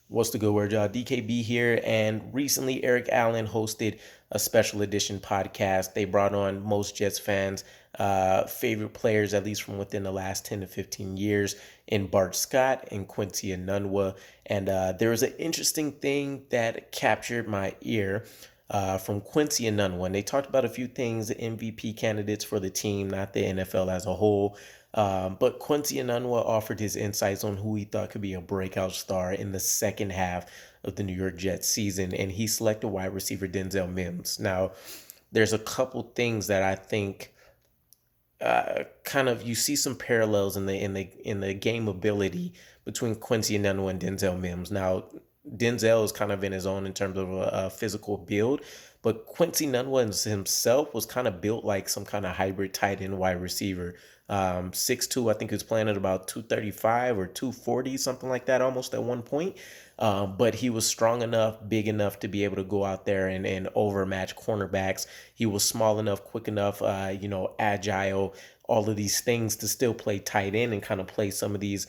What's the good word, y'all? DKB here. And recently, Eric Allen hosted a special edition podcast. They brought on most Jets fans' favorite players, at least from within the last 10 to 15 years, in Bart Scott and Quincy Enunwa. And there was an interesting thing that captured my ear. From Quincy Enunwa. And they talked about a few things, the MVP candidates for the team, not the NFL as a whole. But Quincy Enunwa offered his insights on who he thought could be a breakout star in the second half of the New York Jets season, and he selected wide receiver Denzel Mims. Now, there's a couple things that I think kind of you see some parallels in the game ability between Quincy Enunwa and Denzel Mims. Now, Denzel is kind of in his own in terms of a physical build, but Quincy Enunwa himself was kind of built like some kind of hybrid tight end wide receiver. 6'2", I think he was playing at about 235 or 240, something like that, almost at one point. But he was strong enough, big enough to be able to go out there and overmatch cornerbacks. He was small enough, quick enough, agile, all of these things to still play tight end and kind of play some of these,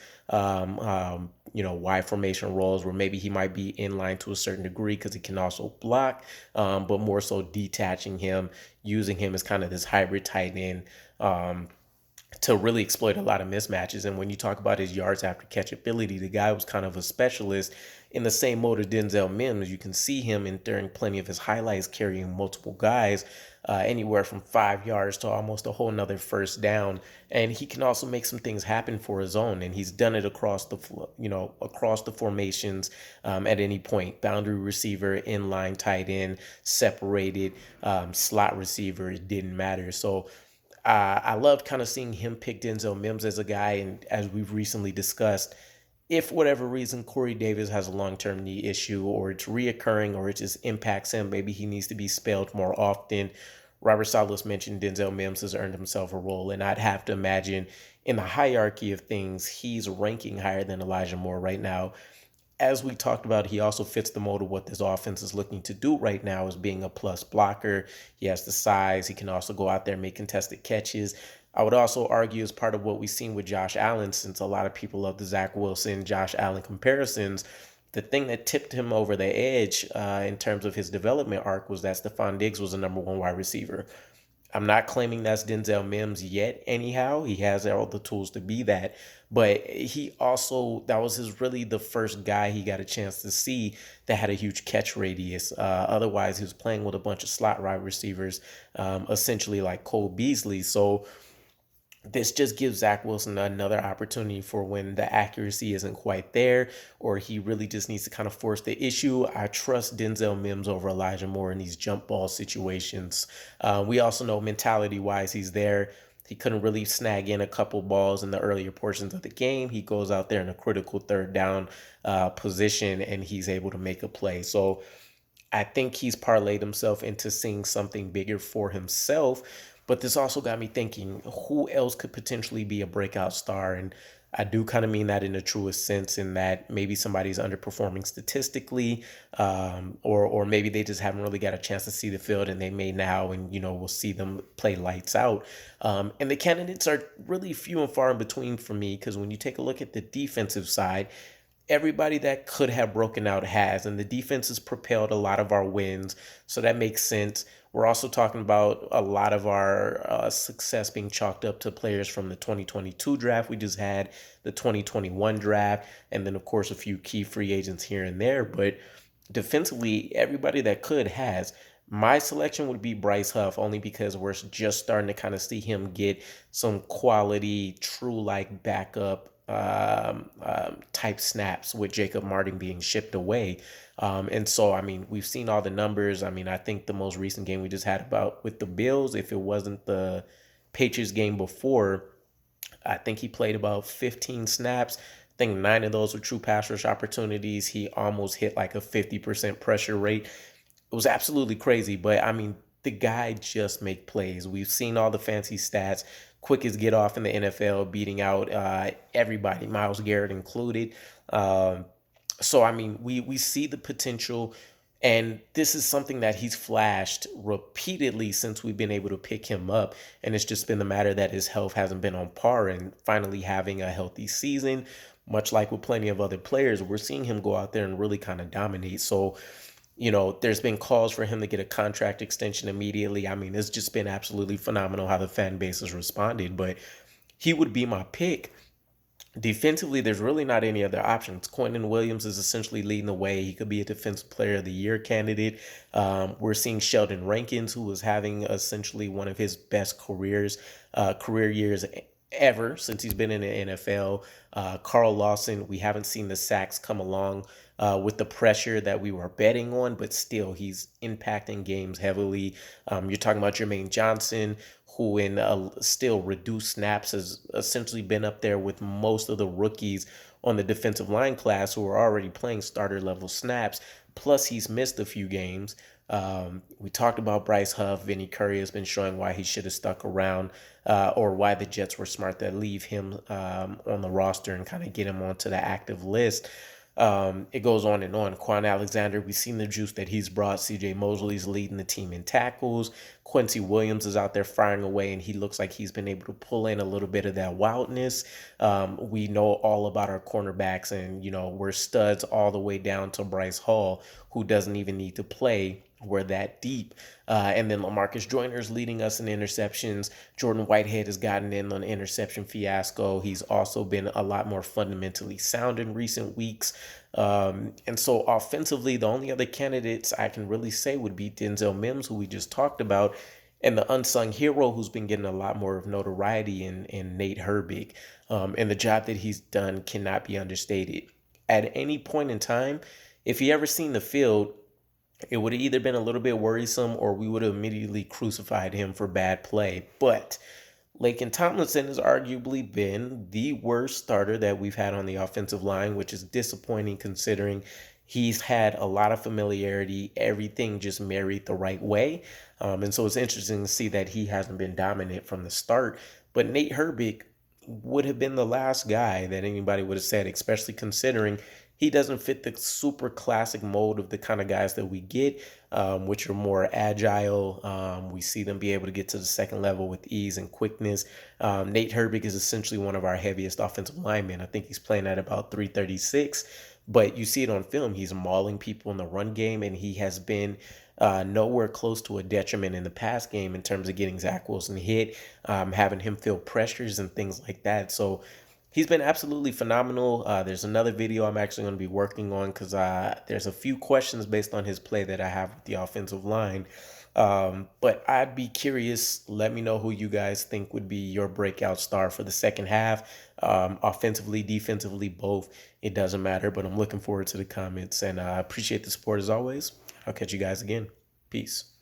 wide formation roles where maybe he might be in line to a certain degree because he can also block, but more so detaching him, using him as kind of this hybrid tight end. To really exploit a lot of mismatches. And when you talk about his yards after catch ability, the guy was kind of a specialist in the same mode of Denzel Mims. You can see him during plenty of his highlights carrying multiple guys, anywhere from 5 yards to almost a whole nother first down. And he can also make some things happen for his own. And he's done it across the formations, at any point. Boundary receiver, inline tight end, separated, slot receiver. It didn't matter. So I loved kind of seeing him pick Denzel Mims as a guy. And as we've recently discussed, if for whatever reason Corey Davis has a long-term knee issue or it's reoccurring or it just impacts him, maybe he needs to be spelled more often. Robert Salas mentioned Denzel Mims has earned himself a role, and I'd have to imagine in the hierarchy of things, he's ranking higher than Elijah Moore right now. As we talked about, he also fits the mold of what this offense is looking to do right now as being a plus blocker. He has the size. He can also go out there and make contested catches. I would also argue as part of what we've seen with Josh Allen, since a lot of people love the Zach Wilson, Josh Allen comparisons, the thing that tipped him over the edge in terms of his development arc was that Stephon Diggs was the number one wide receiver. I'm not claiming that's Denzel Mims yet, anyhow. He has all the tools to be that. But he also, that was his really the first guy he got a chance to see that had a huge catch radius. Otherwise, he was playing with a bunch of slot wide receivers, essentially like Cole Beasley. So this just gives Zach Wilson another opportunity for when the accuracy isn't quite there or he really just needs to kind of force the issue. I trust Denzel Mims over Elijah Moore in these jump ball situations. We also know mentality wise, he's there. He couldn't really snag in a couple balls in the earlier portions of the game. He goes out there in a critical third down position and he's able to make a play. So I think he's parlayed himself into seeing something bigger for himself. But this also got me thinking, who else could potentially be a breakout star? And I do kind of mean that in the truest sense, in that maybe somebody's underperforming statistically, or maybe they just haven't really got a chance to see the field, and they may now, and we'll see them play lights out. And the candidates are really few and far in between for me, because when you take a look at the defensive side, everybody that could have broken out has, and the defense has propelled a lot of our wins. So that makes sense. We're also talking about a lot of our success being chalked up to players from the 2022 draft we just had, the 2021 draft, and then, of course, a few key free agents here and there. But defensively, everybody that could has. My selection would be Bryce Huff, only because we're just starting to kind of see him get some quality, true like backup type snaps with Jacob Martin being shipped away. And so, I mean, we've seen all the numbers. I mean, I think the most recent game we just had about with the Bills, if it wasn't the Patriots game before, I think he played about 15 snaps. I think 9 of those were true pass rush opportunities. He almost hit like a 50% pressure rate. It was absolutely crazy, but I mean, the guy just make plays. We've seen all the fancy stats, quickest get off in the NFL, beating out everybody, Myles Garrett included. So I mean, we see the potential, and this is something that he's flashed repeatedly since we've been able to pick him up. And it's just been the matter that his health hasn't been on par, and finally having a healthy season. much like with plenty of other players, we're seeing him go out there and really kind of dominate. So, there's been calls for him to get a contract extension immediately. I mean, it's just been absolutely phenomenal how the fan base has responded, but he would be my pick. Defensively, there's really not any other options. Quentin Williams is essentially leading the way. He could be a Defensive Player of the Year candidate. We're seeing Sheldon Rankins, who was having essentially one of his best career years ever since he's been in the NFL. Carl Lawson, we haven't seen the sacks come along with the pressure that we were betting on, but still he's impacting games heavily. You're talking about Jermaine Johnson, who in still reduced snaps has essentially been up there with most of the rookies on the defensive line class who are already playing starter level snaps. Plus, he's missed a few games. We talked about Bryce Huff. Vinny Curry has been showing why he should have stuck around, or why the Jets were smart to leave him on the roster and kind of get him onto the active list. It goes on and on. Quan Alexander, we've seen the juice that he's brought. CJ Mosley's leading the team in tackles. Quincy Williams is out there firing away, and he looks like he's been able to pull in a little bit of that wildness. We know all about our cornerbacks, and, we're studs all the way down to Bryce Hall, who doesn't even need to play. We're that deep. And then Lamarcus Joyner's leading us in interceptions. Jordan Whitehead has gotten in on the interception fiasco. He's also been a lot more fundamentally sound in recent weeks. And so offensively, the only other candidates I can really say would be Denzel Mims, who we just talked about, and the unsung hero who's been getting a lot more of notoriety in Nate Herbig. And the job that he's done cannot be understated. At any point in time, if he ever seen the field, it would have either been a little bit worrisome or we would have immediately crucified him for bad play. But Laken Tomlinson has arguably been the worst starter that we've had on the offensive line, which is disappointing considering he's had a lot of familiarity. Everything just married the right way. And so it's interesting to see that he hasn't been dominant from the start. But Nate Herbig would have been the last guy that anybody would have said, especially considering he doesn't fit the super classic mold of the kind of guys that we get, which are more agile. We see them be able to get to the second level with ease and quickness. Nate Herbig is essentially one of our heaviest offensive linemen. I think he's playing at about 336, but you see it on film. He's mauling people in the run game, and he has been nowhere close to a detriment in the pass game in terms of getting Zach Wilson hit, having him feel pressures and things like that. So he's been absolutely phenomenal. There's another video I'm actually going to be working on because there's a few questions based on his play that I have with the offensive line. But I'd be curious. Let me know who you guys think would be your breakout star for the second half. Offensively, defensively, both. It doesn't matter, but I'm looking forward to the comments, and I appreciate the support as always. I'll catch you guys again. Peace.